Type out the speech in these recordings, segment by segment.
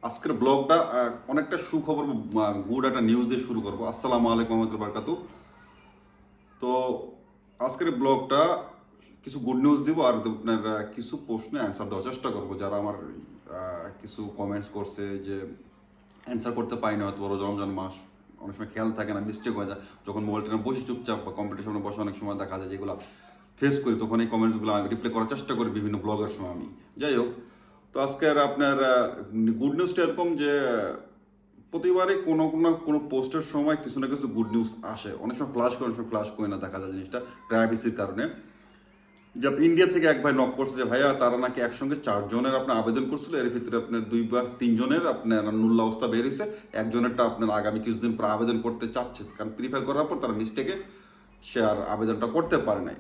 আজকের ব্লগটা অনেকটা সুখবর গুড একটা নিউজ দিয়ে শুরু করবো। আসসালামু আলাইকুম রহমতুল্লাহি বারাকাতু। তো আজকের ব্লগটা কিছু গুড নিউজ দিব আর আপনার কিছু প্রশ্নে অ্যান্সার দেওয়ার চেষ্টা করবো। যারা আমার কিছু কমেন্টস করছে যে অ্যান্সার করতে পারি না, হয়তো রমজান মাস অনেক সময় খেয়াল থাকে না, মিস্টেক হয়ে যায়। যখন মোবাইলটা বসে চুপচাপ বা কম্পিটিশনে বসে অনেক সময় দেখা যায় যেগুলো ফেস করি, তখন এই কমেন্টসগুলো আমি রিপ্লাই করার চেষ্টা করি বিভিন্ন ব্লগের সময় আমি। যাই হোক, তো আজকে আর আপনার গুড নিউজটা এরকম যে প্রতিবারই কোনো পোস্টের সময় কিছু না কিছু গুড নিউজ আসে। অনেক সময় ফ্লাশ করে, অনেক সময় ফ্লাশ করে না, দেখা যায় জিনিসটা প্রাইভেসির কারণে। যে ইন্ডিয়া থেকে এক ভাই নক করছে যে ভাইয়া তারা নাকি একসঙ্গে 4 জনের আপনার আবেদন করছিল, এর ভিতরে আপনার 2 বা 3 জনের আপনার নুল্লা অবস্থা বের হয়েছে। একজনেরটা আপনার আগামী কিছুদিন পর আবেদন করতে চাচ্ছে, কারণ প্রিফার করার পর তারা মিস্টেকে সে আর আবেদনটা করতে পারে নাই।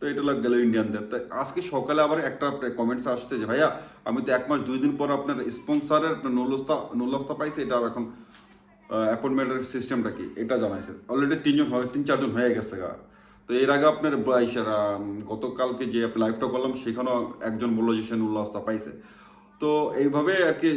তো এটা লাগ গেল ইন্ডিয়ানদের। তাই আজকে সকালে আবার একটা কমেন্টস আসছে যে ভাইয়া আমি তো 1 মাস 2 দিন পর আপনার স্পন্সারের আপনার নুল্লাস্তা পাইছে, এটা এখন অ্যাপয়েন্টমেন্টের সিস্টেমটা কি এটা জানাইছে। অলরেডি 3-4 জন হয়ে গেছে গা। তো এর আগে আপনার গতকালকে যে লাইভটা করলাম সেখানেও একজন বললো যে সে নুল্লাস্তা পাইছে। তো এইভাবে আর কি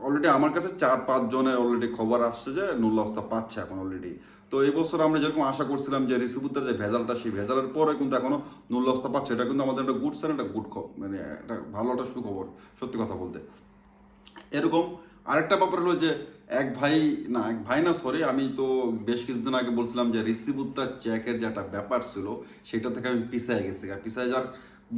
অলরেডি আমার কাছে 4-5 জনের অলরেডি খবর আসছে যে নুল্লাস্তা পাচ্ছে এখন অলরেডি। তো এই বছর আমরা যেরকম আশা করছিলাম যে রিসিবুদ্দার যে ভেজালটা, সেই ভেজালের পরে কিন্তু এখনো নুল্লাস্তা পাচ্ছে। এটা কিন্তু আমাদের একটা গুড সাইন, একটা গুড মানে একটা ভালো একটা সুখবর সত্যি কথা বলতে। এরকম আরেকটা ব্যাপার হলো যে এক ভাই না সরি, আমি তো বেশ কিছুদিন আগে বলছিলাম যে রিসিবুদ্দার চেকের যে একটা ব্যাপার ছিল সেটা থেকে আমি পিছিয়ে গেছি। আর পিছিয়ে যাওয়ার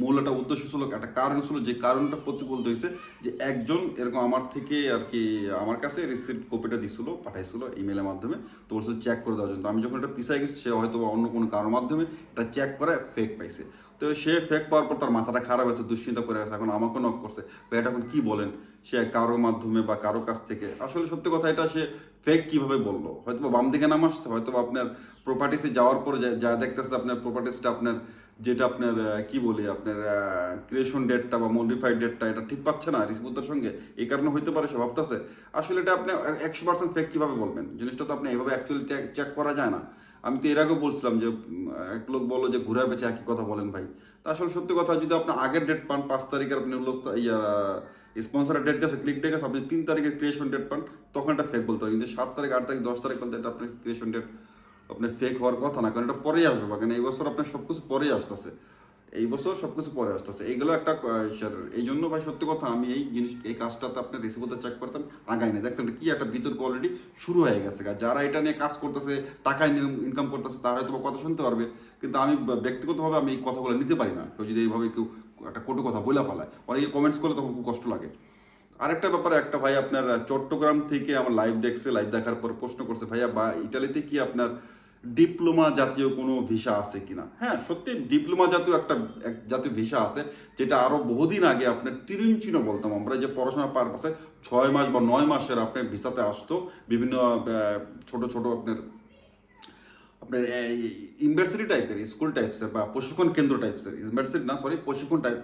মূল একটা উদ্দেশ্য ছিল, একটা কারণ ছিল, যে কারণটা প্রতিফলিত হয়েছে যে একজন এরকম আমার থেকে আর কি আমার কাছে রিসিপ্ট কপিটা দিছিল, পাঠাইছিল ইমেলের মাধ্যমে। তো বলছিল চেক করে দেওয়ার জন্য। আমি যখন এটা পিছিয়ে গেছি, সে হয়তো অন্য কোনো কারোর মাধ্যমে এটা চেক করে ফেক পাইছে। তো সে ফেক পাওয়ার পর তার মাথাটা খারাপ হয়েছে, দুশ্চিন্তা করে গেছে। এখন আমাকে নক করছে, ভাই এটা এখন কি বলেন? সে কারোর মাধ্যমে বা কারো কাছ থেকে, আসলে সত্যি কথা এটা সে ফেক কিভাবে বললো? হয়তো বা বাম দিকে নাম আসছে, হয়তো আপনার প্রপার্টিসে যাওয়ার পরে যা দেখতেছে আপনার প্রপার্টিসটা আপনার যেটা আপনার কি বলি আপনার ক্রিয়েশন ডেটটা বা মডিফাইড ডেটটা এটা ঠিক পাচ্ছে না রিসিভুদ্দার সঙ্গে, এই কারণে হইতে পারে সে ভাবতেছে। আসলে এটা আপনি 100% ফেক কিভাবে বলবেন? জিনিসটা তো আপনি এইভাবে অ্যাকচুয়ালি চেক করা যায় না। আমি তো এর আগেও বলছিলাম যে এক লোক বললো যে ঘুরে বেঁচে একই কথা বলেন ভাই। তা আসলে সত্যি কথা, যদি আপনি আগের ডেট পান 5 তারিখের আপনি স্পন্সরের ডেট গেছে, ক্লিক ডেট গেছে, আপনি 3 তারিখের ক্রিয়েশন ডেট পান, তখন এটা ফেক বলতে হয়। কিন্তু 7 তারিখ 8 তারিখ 10 তারিখ বলতে এটা আপনার ক্রিয়েশন ডেট আপনার ফেক হওয়ার কথা না, কারণ এটা পরেই আসবে। বা কারণ এই বছর আপনার সবকিছু পরেই আসতেছে, এই বছর সবকিছু পরে আসতেছে। এইগুলো একটা এই জন্য ভাই সত্যি কথা আমি এই কাজটাতে আপনার রিসিভতে চেক করতাম, আগাই না। দেখছেন কি একটা বিতর্ক অলরেডি শুরু হয়ে গেছে। যারা এটা নিয়ে কাজ করতেছে, টাকা ইনকাম করতেছে, তারা হয়তো কথা শুনতে পারবে, কিন্তু আমি ব্যক্তিগতভাবে আমি এই কথাগুলো নিতে পারি না। কেউ যদি এইভাবে কেউ একটা কটু কথা বলে ফেলায়, অনেকে কমেন্টস করলে তখন খুব কষ্ট লাগে। আরেকটা ব্যাপার, একটা ভাই আপনার চট্টগ্রাম থেকে আমার লাইভ দেখছে, লাইভ দেখার পর প্রশ্ন করছে ভাইয়া বা ইটালিতে কি আপনার ডিপ্লোমা জাতীয় কোনো ভিসা আছে কিনা? হ্যাঁ, সত্যি ডিপ্লোমা জাতীয় এক জাতীয় ভিসা আছে, যেটা আরো বহুদিন আগে আপনার তিরিঞ্চিনো বলতাম আমরা, যে পড়াশোনার পারপাসে 6 মাস বা 9 মাসের আপনার ভিসাতে আসতো বিভিন্ন ছোট ছোট আপনার আপনার ইউনিভার্সিটি টাইপের, স্কুল টাইপসের বা প্রশিক্ষণ কেন্দ্র টাইপসের, ইউনিভার্সিটি না সরি প্রশিক্ষণ টাইপ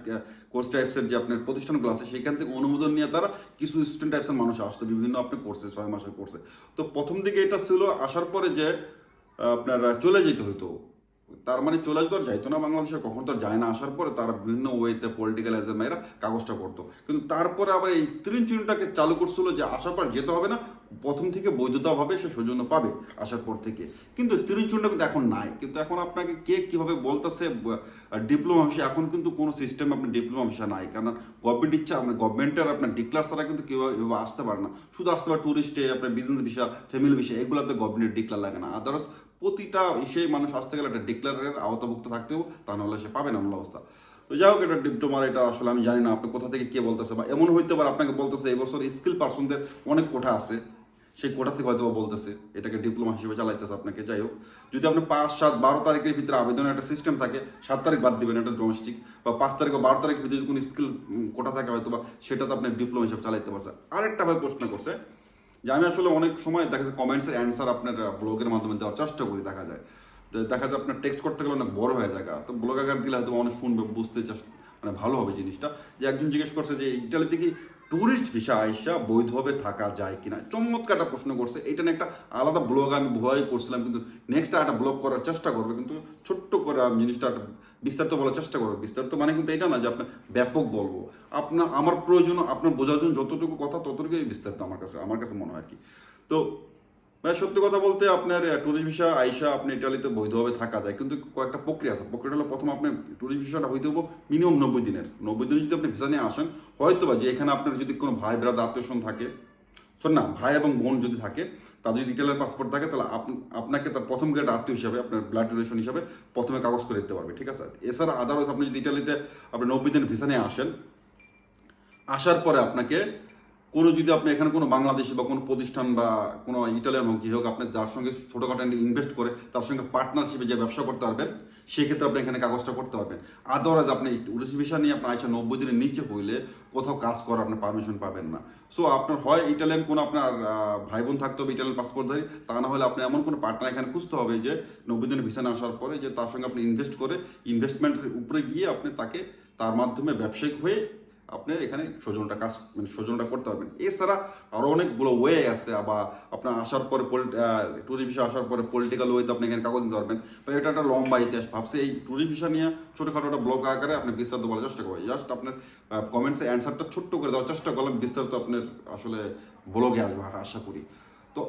কোর্স টাইপসের যে আপনার প্রতিষ্ঠানগুলো আছে, সেখান থেকে অনুমোদন নিয়ে তারা কিছু স্টুডেন্ট টাইপসের মানুষ আসতো বিভিন্ন আপনার কোর্সে, 6 মাসের কোর্সে। তো প্রথম দিকে এটা ছিল, আসার পরে যে আপনার চলে যেতে হতো, তার মানে চলে যেত আর যাইতো না বাংলাদেশে, কখন তো যায় না। আসার পরে তারা বিভিন্ন ওয়েতে পলিটিক্যাল এজেন্টরা কাগজটা করতো। কিন্তু তারপরে আবার এই ত্রিনচুনটাকে চালু করছিল যে আসার পর যেতে হবে না, প্রথম থেকে বৈধতা ভাবে সে সৌজন্য পাবে আসার পর থেকে। কিন্তু ত্রিনচুনটা কিন্তু এখন নাই। কিন্তু এখন আপনাকে কে কিভাবে বলতেছে ডিপ্লোমা ভিসা, এখন কিন্তু কোনো সিস্টেম আপনার ডিপ্লোমা ভিসা নাই, কারণ গভর্নমেন্ট ইচ্ছা আপনার গভর্নমেন্টের আপনার ডিক্লার ছাড়া কিন্তু কেউ এভাবে আসতে পারে না। শুধু আসতে পারে টুরিস্টে, আপনার বিজনেস ভিসা, ফ্যামিলি ভিসা, এগুলো আপনার গভর্নমেন্টের ডিক্লার লাগে না। আদার্স প্রতিটা সেই মানুষ আসতে গেলে একটা ডিক্লারের আওতাভুক্ত থাকতে হবে, তা নাহলে সে পাবে না এমন অবস্থা। তো যাই হোক, এটা ডিপ্লোমার এটা আসলে আমি জানি না আপনি কোথা থেকে কে বলতেছে, বা এমন হইতে পারে আপনাকে বলতেছে এই বছর স্কিল পার্সনদের অনেক কোঠা আছে, সেই কোঠা থেকে হয়তো বলতেছে এটাকে ডিপ্লোমা হিসেবে চালাইতেছে আপনাকে। যাই হোক, যদি আপনি 5, 7, 12 তারিখের ভিতরে আবেদনের একটা সিস্টেম থাকে, 7 তারিখ বাদ দিবেন এটা ডোমেস্টিক, বা 5 তারিখ বা 12 তারিখের ভিতরে যদি কোনো স্কিল কোঠা থাকে হয়তো বা সেটাতে আপনি ডিপ্লোমা হিসেবে চালাইতে পারছে। আরেকটা ভাই প্রশ্ন করছে যে আমি আসলে অনেক সময় দেখা যায় কমেন্টসের অ্যান্সার আপনার ব্লগের মাধ্যমে দেওয়ার চেষ্টা করি, দেখা যায় আপনার টেক্সট করতে গেলে অনেক বড় হয়ে যায়, তো ব্লগ আকার দিলে হয়তো অনেক শুনবে, বুঝতে মানে ভালো হবে জিনিসটা। যে একজন জিজ্ঞেস করছে যে ইটালিতে কি ট্যুরিস্ট ভিসা আইসা বৈধভাবে থাকা যায় কিনা, চমৎকার একটা প্রশ্ন করছে। এটা নিয়ে একটা আলাদা ব্লগ আমি ভয় করছিলাম, কিন্তু নেক্সট একটা ব্লগ করার চেষ্টা করবে, কিন্তু ছোট্ট করে আমি জিনিসটা বিস্তারিত বলার চেষ্টা করবো। বিস্তারিত মানে কিন্তু এটা না যে আপনার ব্যাপক বলবো, আমার প্রয়োজন আপনার বোঝার জন্য যতটুকু কথা ততটুকুই বিস্তারিত আমার কাছে মনে হয় আর কি। তো ভাই সত্যি কথা বলতে আপনার ট্যুরিস্ট ভিসা আইসা আপনি ইটালিতে বৈধভাবে থাকা যায়, কিন্তু কয়েকটা প্রক্রিয়া আছে। প্রক্রিয়াটা হলো প্রথম আপনি ট্যুরিস্ট ভিসাটা হইতে হবে মিনিমাম 90 দিনের। 90 দিনে যদি আপনি ভিসা নিয়ে আসেন, হয়তো বা যে এখানে আপনার যদি কোনো ভাই ব্রাদার আত্মীয়স্বজন থাকে, শোন না, ভাই এবং বোন যদি থাকে, তাদের যদি ইটালিয়ান পাসপোর্ট থাকে, তাহলে আপনাকে তার প্রথম গ্রেড আত্মীয় হিসাবে, আপনার ব্লাড রিলেশন হিসাবে প্রথমে কাগজ করে দিতে পারবে, ঠিক আছে। এছাড়া আদারওয়াইজ আপনি যদি ইটালিতে আপনি 90 দিনের ভিসা নিয়ে আসেন, আসার পরে আপনাকে যদি আপনি এখানে কোনো বাংলাদেশি বা কোনো প্রতিষ্ঠান বা কোনো ইটালিয়ান হোক, যে হোক, আপনি যার সঙ্গে ছোটোখাটো ইনভেস্ট করে তার সঙ্গে পার্টনারশিপে যে ব্যবসা করতে পারবেন, সেক্ষেত্রে আপনি এখানে কাগজটা করতে পারবেন। আদারওয়াইজ আপনি টুরিস্ট ভিসা নিয়ে আপনার আইসা 90 দিনের নিচে হইলে কোথাও কাজ করার আপনার পারমিশন পাবেন না। সো আপনার হয় ইটালিয়ান কোনো আপনার ভাই বোন থাকতে হবে ইটালিয়ান পাসপোর্টধারী, তা না হলে আপনি এমন কোনো পার্টনার এখানে খুঁজতে হবে যে 90 দিনের ভিসা না আসার পরে যে তার সঙ্গে আপনি ইনভেস্ট করে ইনভেস্টমেন্টের উপরে গিয়ে আপনি তার মাধ্যমে ব্যবসায়িক হয়ে আপনি এখানে সৌজন্যটা করতে পারবেন। এছাড়া আরো অনেকগুলো ওয়ে আছে, আবার আপনার আসার পরে ট্যুরিস্ট ভিসা আসার পরে পলিটিক্যাল ওয়েতে আপনি এখানে কাগজ দিতে পারবেন। বা এটা একটা লম্বা ইতিহাস, ভাবছি এই ট্যুরিস্ট ভিসা নিয়ে ছোটখাটো একটা ব্লগ আকারে আপনি বিস্তারিত বলার চেষ্টা করবেন। জাস্ট আপনার কমেন্টসে অ্যান্সারটা ছোট্ট করে দেওয়ার চেষ্টা করলাম, বিস্তারিত আপনার আসলে ব্লগে আসবে আশা করি। তো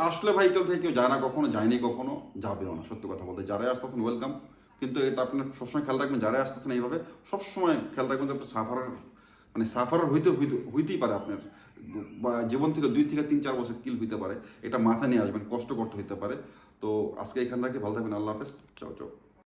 আসলে ভাই ইটাল থেকে কেউ যায় না কখনো, যায়নি কখনো, যাবেও না। সত্যি কথা বলতে যারাই আসতেছেন ওয়েলকাম, কিন্তু এটা আপনার সবসময় খেয়াল রাখবেন, যারাই আসতেছেন এইভাবে সবসময় খেয়াল রাখবেন যে আপনার সাফার হইতেই পারে আপনার জীবন থেকে 2 থেকে 3-4 বছর কিল হইতে পারে, এটা মাথায় নিয়ে আসবেন, কষ্ট করতে হইতে পারে। তো আজকে এখান থেকে ভালো থাকবেন, আল্লাহ হাফেজ, চাও চাও।